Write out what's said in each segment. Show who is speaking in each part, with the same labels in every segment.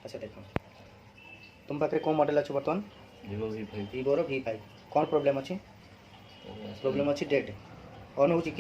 Speaker 1: अच्छा देख तुम पाखे कौन मॉडल अच्छे बर्तमान वीवोर V5 कौन प्रोब्लेम अच्छी प्रोब्लेम अच्छी डेट ऑन हो कि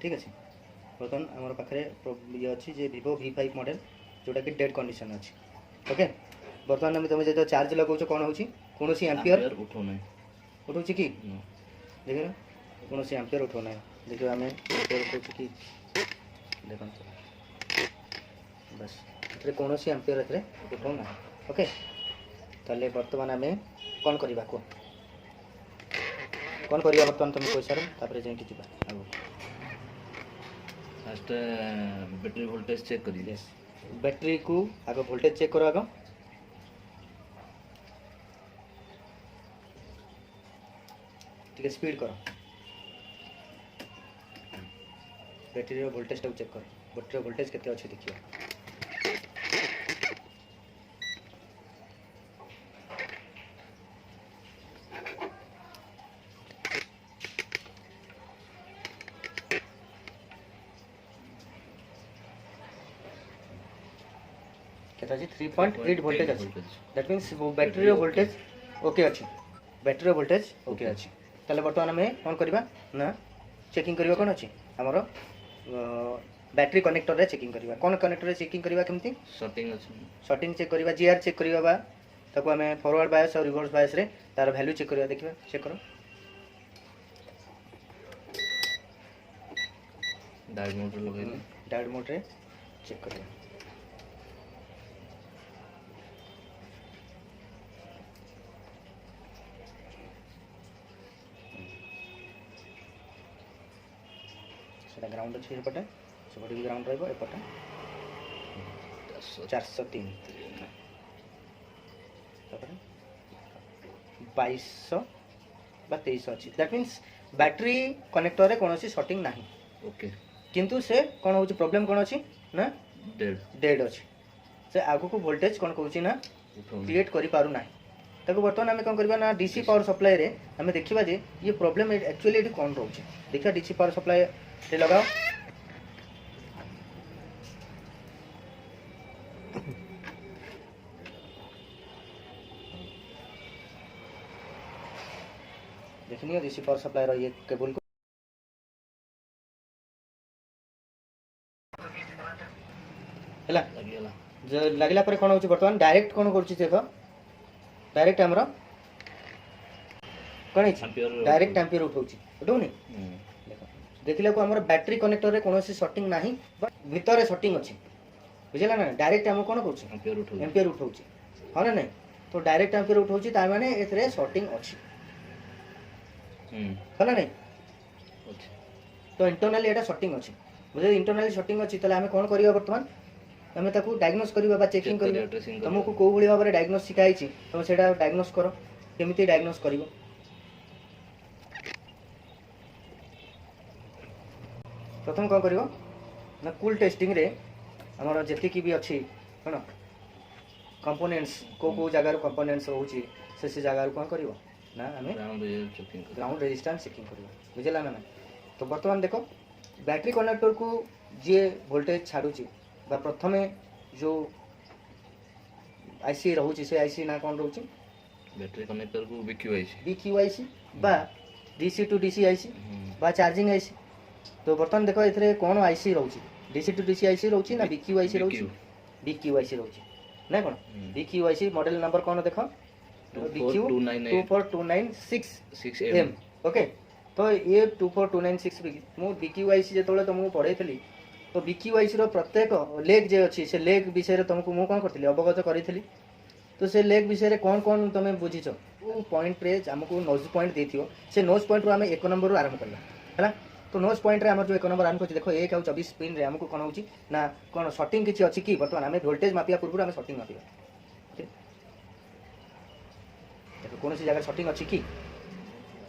Speaker 1: ठीक अच्छे बर्तमान आम पाखे ये अच्छी जे वीवो V5 मॉडल जोटा कि डेड कंडीशन अच्छी ओके बर्तमान तुम जो चार्ज लगाऊच कौन हो कौन एम्पियर उठाऊ कि देख कौन एम्पियर उठाऊना देखिए आम उठाऊ कि देख बस ये कौन एम्पियर ए उठाऊना ओके ताले बर्तमान आम कौन करवा कह कौन करवा बर्तमान तुम पैसा तापर जाए
Speaker 2: फास्ट बैटरी वोल्टेज चेक कर
Speaker 1: बैटरी को आग वोल्टेज चेक करो आग टे स्पीड कर बैटरी वोल्टेज टाक चेक कर बैटरी वोल्टेज केते अच्छे देखिए केता 3.8 वोल्टेज अच्छी that means battery voltage okay अच्छी बैटरी वोल्टेज ओके अच्छी ताले बर्तमान आम कौन करवा ना चेकिंग करवा कौन अच्छी आमर बैटरी कनेक्टर रे चेकिंग करवा कौन कनेक्टर रे चेकिंग करवा केमती शॉर्टिंग चेक करवा जीआर चेक करवा ताको आम फॉरवर्ड बायस और रिवर्स बायस रे तार वैल्यू चेक करवा देखिबा चेक करो डायोड मोड रे चेक करवा सेटा ग्राउंड अच्छे एपटे सेपटे भी ग्राउंड रही एपटे 403 2200 बा 2300 अच्छी दैट मीन्स बैटरी कनेक्टर रे कौन शॉर्टिंग ना
Speaker 2: ओके
Speaker 1: किंतु से कौन हो प्रॉब्लम कौन अच्छी ना डेड अच्छी से आगु को वोल्टेज कौन कहूँ ना क्रिएट करि पारु ना ताको बर्तमान आम कौन करवा ना डीसी पावर सप्लाई रे आम देखा जे ये प्रॉब्लम एक्चुअली ये कौन रोचे देखा डीसी पावर सप्लाई रे लगाओ देखनी डीसी पावर सप्लाई रो ये केबल को हला जो लगला पर कौन हो बर्तमान डायरेक्ट कौन कर देख डायरेक्ट आमर कौन डायरेक्ट एम्पियर उठाऊनी देखला को आमर बैटरी कनेक्टर रे कौन शॉर्टिंग ना बट भितर शॉर्टिंग अच्छी बुझेगा ना डायरेक्ट आम कौन कर एम्पियर उठाऊ हाँ ना नहीं तो डायरेक्ट एम्पियर उठाऊ तार माने एथरे शॉर्टिंग अच्छी हाँ ना नहीं तो इंटरनली एटा शॉर्टिंग अच्छी बुझे इंटरनली शॉर्टिंग अच्छी ताले आम कौन करबा बर्तमान आम ताकू डायग्नोस करबा बा चेकिंग करबा तुमको को भली भाबरे डायग्नोस सिखाई छी तुम सेटा डायग्नोस करो केमिति डायग्नोस करिवो प्रथम कौन करिवो ना कूल टेस्टिंग रे हमर जति की भी अच्छी कौन कंपोनेंट्स को जगार कंपोनेंट्स रोची से जगार कौन करिवो ना आम ग्राउंड रेजिस्टेंस चेकिंग करिवो बुझला ना तो वर्तमान देखो बैटरी कनेक्टर को जे वोल्टेज छाड़ुची बा प्रथमे जो आईसी रोची से आईसी ना कौन रोची
Speaker 2: बैटरी कनेक्टर को
Speaker 1: बीक्यूआईसी बा डीसी टू डीसी आईसी बा चार्जिंग आईसी तो बर्तमान देखो एथरे कौन आईसी रोची डीसी टू डीसी आईसी रोची ना बीक्यूआईसी रोची बीक्यूआईसी रोची ना कौन बीक्यूआईसी मॉडल नंबर कौन देखो बीक्यू 24296M ओके तो ये 24296 मु बीक्यूआईसी जो तुमको पढ़ाई तो बीक्यूआईसी रो प्रत्येक लेग जे अच्छी से लेग विषय तुमको मु कौन करथिली अवगत करी तो से लेग विषय कौन कौन तुम बुझीच पॉइंट रे आमको नोज पॉइंट देथियो से नोज पॉइंट रो आम 1 नंबर रो आरंभ करला है तो नोज पॉइंट रे आमर जो 1 नंबर आरंभ करछि देखो 1 और 24 पिन रे हमको कौन होची ना कौन शॉर्टिंग किछि अछि कि बर्तमान आम वोल्टेज मापिया पूर्व आम शॉर्टिंग मापिया देखो कौन सी जगह शॉर्टिंग अछि कि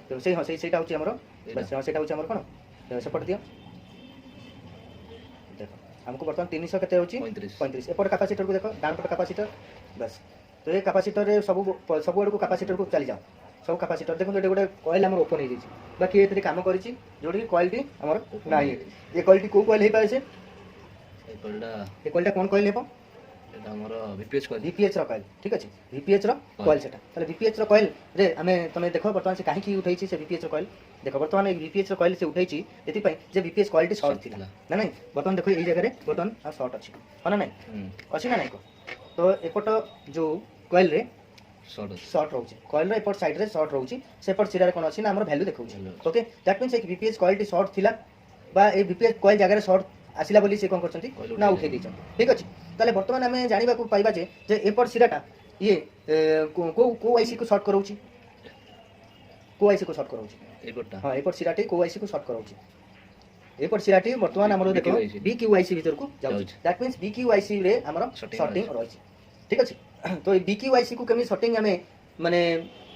Speaker 1: तो से सेटा होची हमरो बस सेटा होची हमर कोन सपोर्ट दियो देखो हमको बर्तमान 300 केते होची 35 एपट कैपेसिटर को देखो डाउन पट कैपेसिटर बस तो ये कैपेसिटर रे सब आड़ को कैपेसिटर को चली जाओ सब कैपेसिटर देखो ये गोटे कॉइल हमर ओपन हो जाइए बाकी एथरे काम करिछि जोडी कॉइल टी हमर नाही ये कॉइल टी को कॉइल हे पाए से
Speaker 2: कॉइलटा
Speaker 1: ए कॉइलटा कोन कॉइल हेबो
Speaker 2: एटा हमर VPH कॉइल
Speaker 1: VPH रो कॉइल ठीक अछि VPH रो कॉइल सेटा ताले VPH रो कॉइल रे हमें तमे देखो वर्तमान से काहे की उठैछि से VPH रो कॉइल देखो वर्तमान एक VPH रो कॉइल से उठैछि एति पई जे VPH क्वालिटी शॉर्ट थिला ना नहीं वर्तमान देखो एई जगह रे बटन आ शॉर्ट अछि ना नहीं अछि ना नहीं को तो एपट जो कॉइल रे शॉर्ट रहउछि कॉइल रे एपट साइड रे शॉर्ट रहउछि सेपट सिरा रे कोन अछि ना हमर वैल्यू देखउछि ओके दैट मींस एक VPH क्वालिटी शॉर्ट थिला बा ए VPH कॉइल जगह रे शॉर्ट आसिला बोली से कोन करछंती ना उठै दैछन ठीक अछि ताले वर्तमान हमें जानिबा को पाइबा जे एपट सिराटा ये को आईसी को शॉर्ट करउछि को आईसी को शॉर्ट करउछि
Speaker 2: एपटटा
Speaker 1: हां एपट सिराटी को आईसी को शॉर्ट करउछि एपट सिराटी वर्तमान हमरो देखो बीक्यूआईसी भीतर को जाउछि दैट मींस बीक्यूआईसी रे हमरो शॉर्टिंग रहछि ठीक अछि तो ए बीक्यूआईसी को केमी शॉर्टिंग हमें माने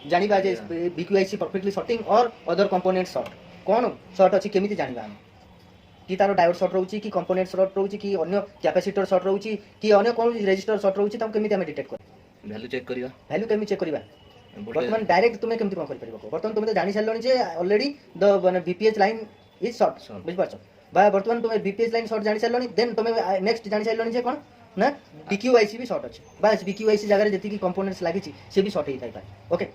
Speaker 1: जानिबा जे बीक्यूआईसी परफेक्टली शॉर्टिंग और अदर कंपोनेंट शॉर्ट कोन शॉर्ट अछि केमिति जानिबा हम कि तारो डायोड शॉर्ट रहउछि कि कंपोनेंट शॉर्ट रहउछि कि अन्य कैपेसिटर शॉर्ट रहउछि कि अन्य कोन रेजिस्टर शॉर्ट रहउछि तम केमिति हम डिटेक्ट कर
Speaker 2: वैल्यू चेक करिवा
Speaker 1: वैल्यू केमिति चेक करिवा वर्तमान डायरेक्ट तुमे केमिति कोन करि परिबो वर्तमान तुमे तो जानि सारलोनी जे already the VPH line is short बुझ पाछो बा वर्तमान तुमे VPH लाइन शॉर्ट जानि सारलोनी देन तुमे नेक्स्ट जानि सारलोनी जे कोन ना BQIC भी शॉर्ट अछि बस BQIC जगह रे जति की कंपोनेंट्स लागि छि से भी शॉर्ट हे थाइ पाए ओके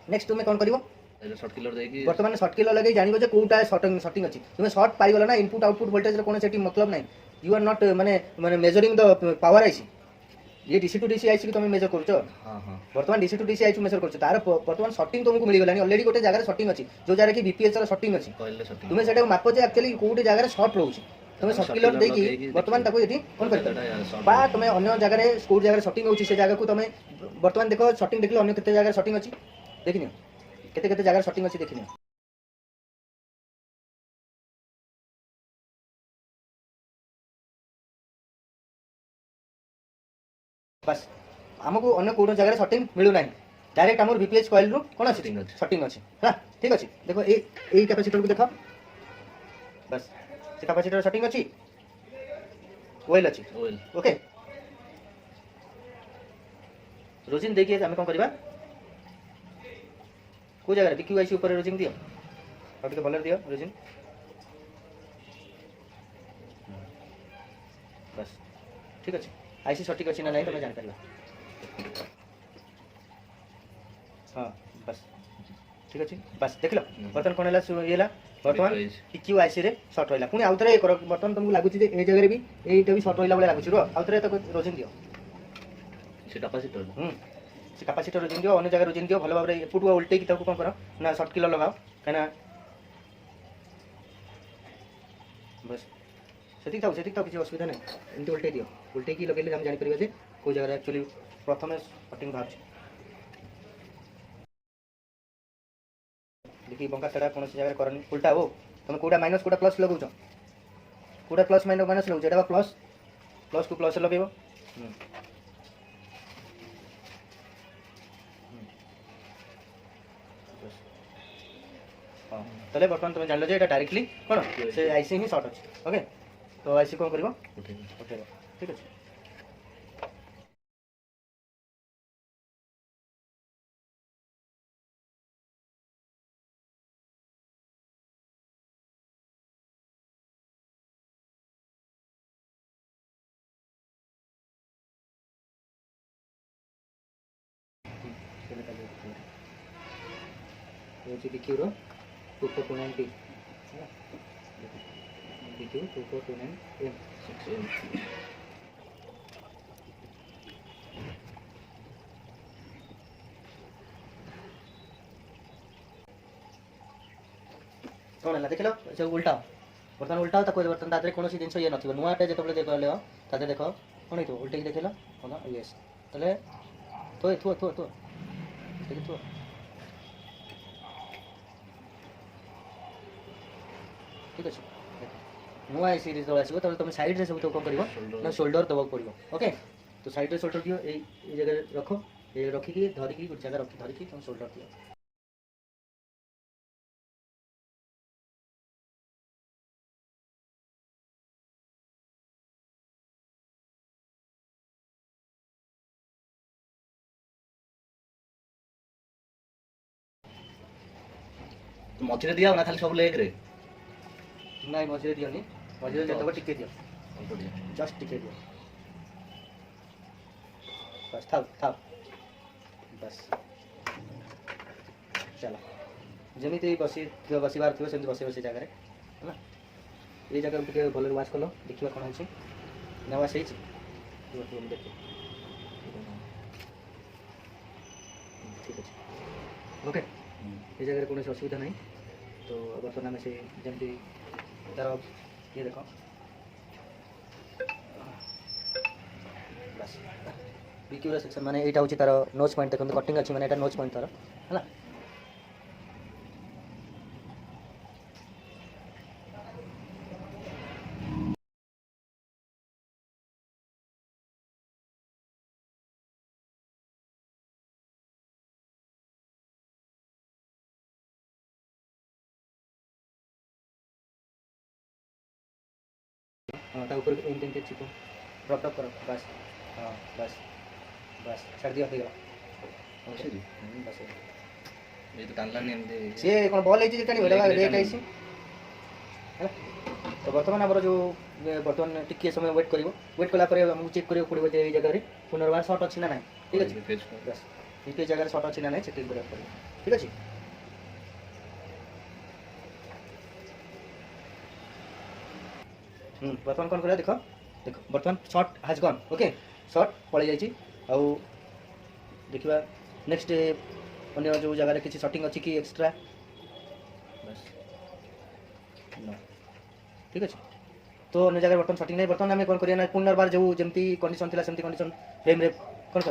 Speaker 1: नेक्स्ट तुमे कोन करिवो
Speaker 2: शॉर्ट किलर देकी
Speaker 1: वर्तमान शॉर्ट किलर लगे जानिबो जे कोउटा शॉर्टिंग अछि तुमे शॉर्ट पाइ गलो ना इनपुट आउटपुट वोल्टेज रे कोन सेटी मतलब नै यू आर नॉट माने मेजरिंग द पावर आईसी ये डीसी टू डीसी आईसी की तुम मेजर करछो हां हां वर्तमान DC to DC IC measure करछो तार वर्तमान शॉर्टिंग तुमको मिली गलानी ऑलरेडी गोटे जगह रे शॉर्टिंग अछि जो जगह की VPH रा शॉर्टिंग अछि तुमे सेटा मापो जे एक्चुअली कोउटे जगह रे शॉर्ट रहउछि तुमे शॉर्ट किलर देकी वर्तमान ताको एठी कोन करते बा तुमे अन्य जगह रे कोउटे जगह रे शॉर्टिंग होछि से जगह को तुमे वर्तमान देखो शॉर्टिंग देखलो अन्य केते जगह शॉर्टिंग अछि देखिनियो केते केते जगह शॉर्टिंग अछि देखिनियो बस हमको अन्य कोन जगह शॉर्टिंग मिलु नाही डायरेक्ट हमर VPH कॉइल रु कोन अछि शॉर्टिंग अछि हां ठीक अछि देखो ए कैपेसिटर को देखो बस से कैपेसिटर शॉर्टिंग अछि ओएल अछि ओएल ओके रोजिन देखिए हम कोन करबा को जगह BQIC ऊपर रोजिन दियो अब तो बलर दियो रोजिन बस ठीक अछि आईसी सटीक अछि ना नहीं तो मैं जान परिबा हां बस ठीक अछि बस देखलो बर्तन कोन हला येला वर्तमान BQIC रे शॉर्ट होइला पुनी आउतरे कर बर्तन तुमको लागुची जे ए जगह रे भी एटा भी शॉर्ट होइला बले लागुची रो आउतरे तो रोजिन दियो
Speaker 2: से कैपेसिटर
Speaker 1: से कैपेसिटर रोजिन दियो अन्य जगह रोजिन दियो भलो भाबरे इनपुट वा वोल्टेज ताको कोन करो ना शॉर्ट किलर लगाओ कना बस सेटिक थाउ किसी असुविधा नहीं एमती उल्टे दियो उल्टे की लगेले हम जानि परिबा जे को जगह एक्चुअली प्रथमे शॉर्टिंग भाग देखि बंका तडा कोन जगह करनी उल्टा हो तुम कोडा माइनस कोडा प्लस लगाउ छ कोडा प्लस माइनस लगाउ जेडा प्लस प्लस को प्लस लगाइबो हां तले बर्तमान तुम जानलो जे एटा डायरेक्टली कोन से आईसी ही शॉर्ट अछि ओके तो आईसी कोन करबो उठेबो ठीक अछि ये जी BQ रो 2429P BQ 2429M 6M कोन हला देखलो से उल्टा बर्तन उल्टा त कोइ बर्तन तादरे कोनोसी जिंस ये नथिबो नुआटे जेतबले देखले तादे देखो कोन हेतो उल्टे की देखलो होला यस तले तो देखि तो ठीक अछि नुआ सीरीज दो आसीबो तबे तुम साइड रे सब तो कोन करिवो ना शोल्डर दबक पड़िवो ओके तो साइड रे शोल्डर दियो ए जगह रखो ए रखी की धरी की गुड जगह रखी धरी की तुम शोल्डर दियो
Speaker 2: मझिरे दिया ना खाली सब लेग रे
Speaker 1: नहीं मझिरे दियो नी मझिरे जतबे टिके दियो
Speaker 2: ଅଳ୍ପ ଟିକେ
Speaker 1: जस्ट टिके दियो बस था बस चलो जमी बसी बसबार थी सेमती बस से जगह है ये जगह टे भल वाश कल देखा कौन है ना वाश हो देख ठीक अच्छे ओके ये जगह कौन असुविधा नहीं तो बर्तमान आम से जमी तार ये देख बस बिक्यूर सेक्शन माने यहाँ हूँ तार नोज पॉइंट देखते कटिंग अच्छी माने नोज पॉइंट तार है हाँ ऊपर एमती चिपो ड्रप ड्रप करो बस हाँ बस बस छाड़ दिया हो गया बस
Speaker 2: ये तो टाणलानी एमती
Speaker 1: सी कौन बल है टाणी लेट आई तो बर्तमान आम जो बर्तमान टिके समय वेट कर वेट कलापर आमको चेक करा पड़ो ये जगह पुनर्बार सर्ट अच्छी ना ना ठीक अच्छे बस ये जगह सर्ट अच्छी ना ना चेक करा पड़ो ठीक अच्छे बर्तमान कौन कर देख देख बर्तमान सर्ट हाज गन ओके सर्ट पलि जा देखा नेक्स्ट अन्य जो जगह किसी शॉटिंग अच्छी कि एक्स्ट्रा बस नो ठीक अच्छे तो अन्य जगह बर्तमान शॉटिंग नहीं बर्तमान आम कौन करिया पुनर्बार जो जमती कंडीशन थी सेमती कंडीशन फ्रेम रे कौन कर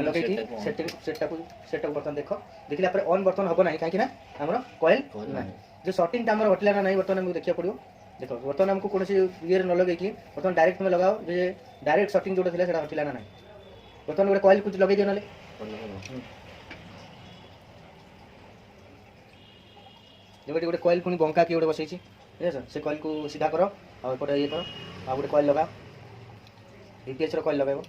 Speaker 1: लगे सेटा बर्तमान देख देखला ऑन बर्तमान हम ना कहीं आमर कॉइल ना जो शॉटिंग आम हटिला ना नहीं बर्तमान आमको देखा पड़ो देख बर्तमान आमको कौन ये न लगे बर्तमान डायरेक्ट तुम लगाओ जे डायरेक्ट शॉटिंग जो था हटिला ना बर्तमान गोटे कॉइल कुछ लगे दियो ना जब गोटे कॉइल पुणी बंका किए गोटे बसई से कॉइल को सीधा कर आउटे ये कर आ गोटे कॉइल लगा यूपीएच रो कॉइल लगाइब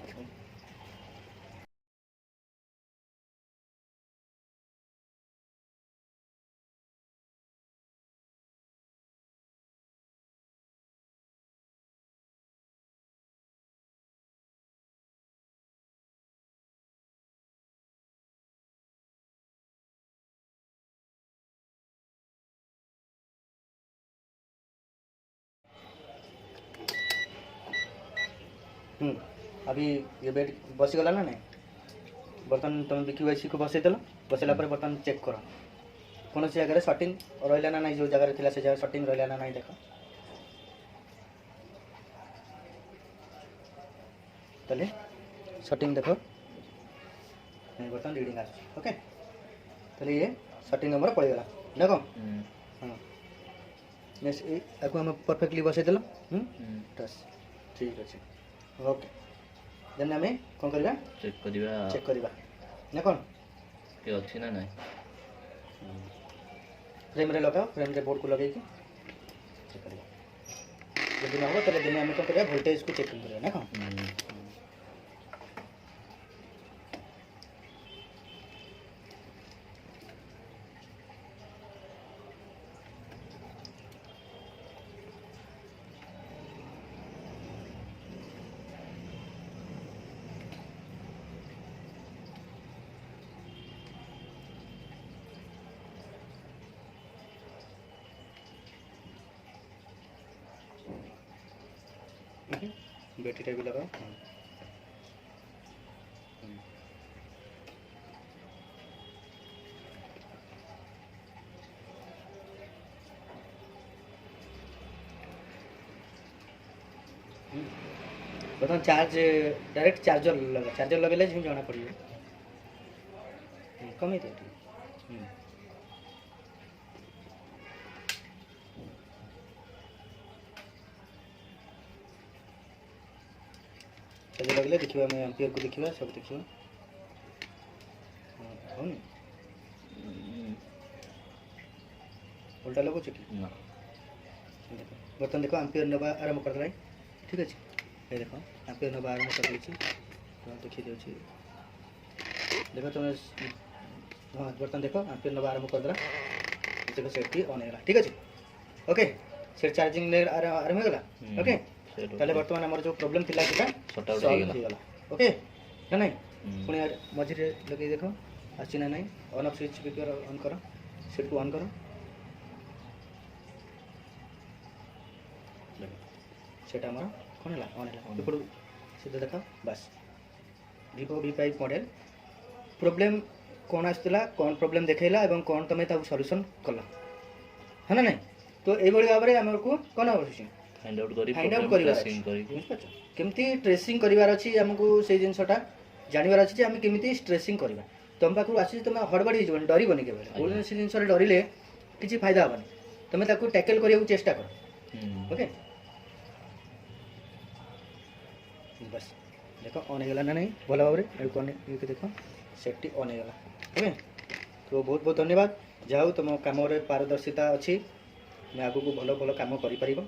Speaker 1: अभी ये बेड बसीगला ना नहीं बर्तमान तुम BQIC को बसईदेल बसैला बर्तमान चेक कर कौन सी जगह शॉटिंग रहा ना नहीं जो जगह थी से जगह शॉटिंग रहा ना नहीं देख ताले शॉटिंग देख बर्तमान रीडिंग आ ओके ताले ये शॉटिंग नंबर पड़ेगा ना कौन हाँ नेक्स्ट आपको हम परफेक्टली बसईदेल बस ठीक अच्छे ओके देन आम कौन करवा चेक करवा ना कौन
Speaker 2: ये अच्छी ना ना
Speaker 1: फ्रेम रे लगाओ फ्रेम रे बोर्ड को लगे चेक करवा जब ना हो तो दिन आम कौन करवा वोल्टेज को चेक करवा ना कौन बैटरी टाइप भी लगाओ बर्तमान चार्ज डायरेक्ट चार्जर लगे जना पड़े कमी तो चार्जर लगले देखिए आम एम्पियर को देखा सब देखा हो उल्टा लगुच कि बर्तमान देख एम्पियर नवा आरंभ करदेला ठीक अच्छे ये देख एम्पियर नवा आरंभ कर देखी दे देख तुम हाँ बर्तमान देख एम्पियर नवा आरंभ करदेला देख सेट ऑन है ठीक अच्छे ओके सेट चार्जिंग आरंभ होगा ओके ताले वर्तमान हमर जो प्रॉब्लम थिला सेटा
Speaker 2: Sort out
Speaker 1: solve
Speaker 2: ହେଇଗଲା।
Speaker 1: ହେଇଗଲା ओके ना नहीं
Speaker 2: हम्म।
Speaker 1: पुणी मझे लगे देखो आसी ना नहीं ऑन ऑफ स्विच भी करो ऑन करो सेट को ऑन करो सेटा हमर कोन हला ऑन हला इपड़ सीधा देखा बस Vivo V5 मॉडल प्रॉब्लम कौन आसला कौन प्रॉब्लम देखैला एवं कौन तमे ता सॉल्यूशन कला है ना नहीं तो ए भली भाबरे हमको कोन आवश्यक
Speaker 2: फाइंड आउट करी
Speaker 1: फाइंड आउट
Speaker 2: प्रॉब्लम
Speaker 1: करिवार
Speaker 2: ट्रेसिंग करी
Speaker 1: बुझिपाछ केमती ट्रेसिंग करिवार अछि हमको से जिंसटा जानिवार अछि जे हम केमिति ट्रेसिंग करबा तुम पाखु आसी तुम हड़बड़ी हो डरी बनी के बेले कोन से जिंस रे डरिले किछि फायदा हबनी तुम ताकू टैकल करिया चेष्टा कर ओके बस देखो ऑन हेगला ना नहीं भला भाबरे ए कोन ये देखो सेफ्टी ऑन हेगला ओके तो बहुत बहुत धन्यवाद जाऊ तुम काम रे पारदर्शिता अछि मैं आगु को भलो भलो काम करि परिबो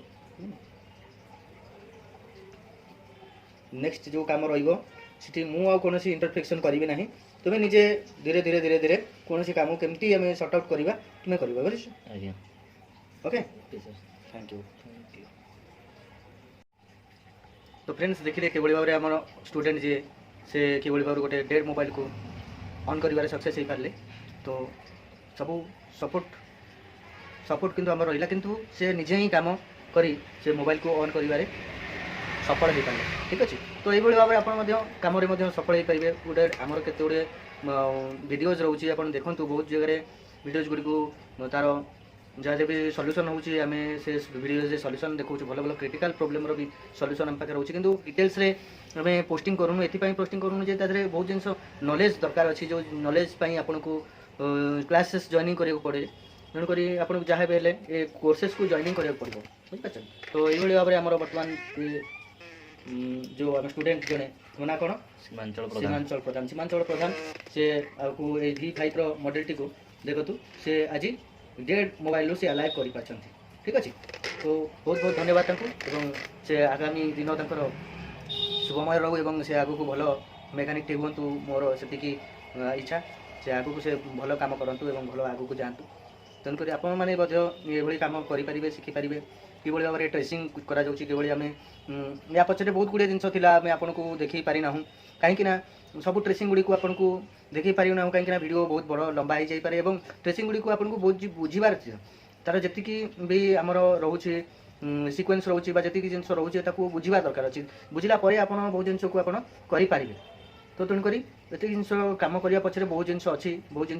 Speaker 1: नेक्स्ट जो काम रहिबो सिटी मु आ कोनोसी इंटरफेक्शन करिवे नाही तुमे निजे धीरे धीरे धीरे धीरे कोनोसी काम केमती हमें सॉर्ट आउट करिवा तुमे करिवा बस
Speaker 2: आज्ञा
Speaker 1: okay
Speaker 2: okay sir
Speaker 1: thank you
Speaker 2: thank you
Speaker 1: तो फ्रेंड्स देखिले के बड़ी भाबरे हमर स्टूडेंट जे से के बड़ी भाबरे गोटे डेड मोबाइल को ऑन करिवारे सक्सेस हे पारले तो सबू सपोर्ट किंतु हमर रहिला किंतु से निजे ही काम करी से मोबाइल को ऑन करिवारे सफल हो पारे ठीक अच्छे तो ये भाव में आप कम सफल हो पारे गोटे आमर केते गुड़े भिडियोज रोचे आप देखूँ बहुत जगह भिडियोज गुड़ी तार जहाँ भी सल्यूशन होची आम से भिडियो सल्यूशन देखो भल भल क्रिटिकल प्रोब्लेम भी सल्यूशन आम पाखे रोचे किंतु डिटेल्स रे आम पोस्टिंग करूँ एपाई पोस्टिंग करूँ जे तादरे बहुत जिन नॉलेज दरकार अच्छी जो नॉलेज आपन को क्लासेस जॉइनिंग करा पड़े तेणुक आपको जहाँ भी ए कोर्सेस को जॉइनिंग करा पड़ो बुझिपार तो ये भाव में आम बर्तमान जो आम स्टूडेंट जड़े ना कौन सीमांचल प्रधान से आपको V5 मॉडल को देखु से आज डेड मोबाइल से अलाइव कर ठीक अच्छे तो बहुत बहुत धन्यवाद से आगामी दिन तर शुभमय रहू एवं से आगू को भल मेकानिक टे हूँ मोर से इच्छा से आगू से भल कम करूँ और भल आगू को जातु तेणुक आपने कम करें शिखिपारे कि भाव में ट्रेसिंग करें या पचर बहुत गुड़े जिन आम आपको देखी पारिना कहीं सब ट्रेसिंग गुड़ी को आपको देखी पारिना कहीं वीडियो बहुत बड़ लंबा हो जापे और ट्रेसिंग गुड़ी को आपको बहुत बुझीबार तार जी भी आमर रोचे सिक्वेन्स रोचे जी जिन रोचे बुझा दरकार अच्छे बुझला आप बहुत जिन को आपरे तो तेणुक ये जिन कम करने पचर बहुत जिन अच्छी बहुत जिन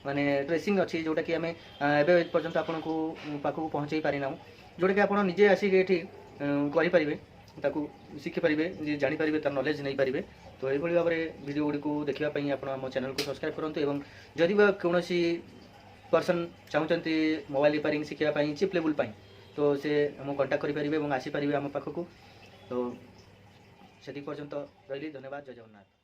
Speaker 1: माने ट्रेसिंग अच्छी जोटा कि आम एवं पर्यटन आपन को पाखक पहुँचे पारिना जोटा कि आप निजे आसिक ये करें शिखिपारे जानीपारे तार नॉलेज नहीं पारे तो ये भाव में वीडियो गुड़ी को देखापी आप चैनल को सब्सक्राइब करूँ जदि कौन पर्सन चाहते मोबाइल रिपेयरिंग शिखापी चीप लेवल तो से हम कंटाक्ट करेंगे और आसीपारे आम पाखक तो से पर्यंत रही धन्यवाद जय जगन्नाथ।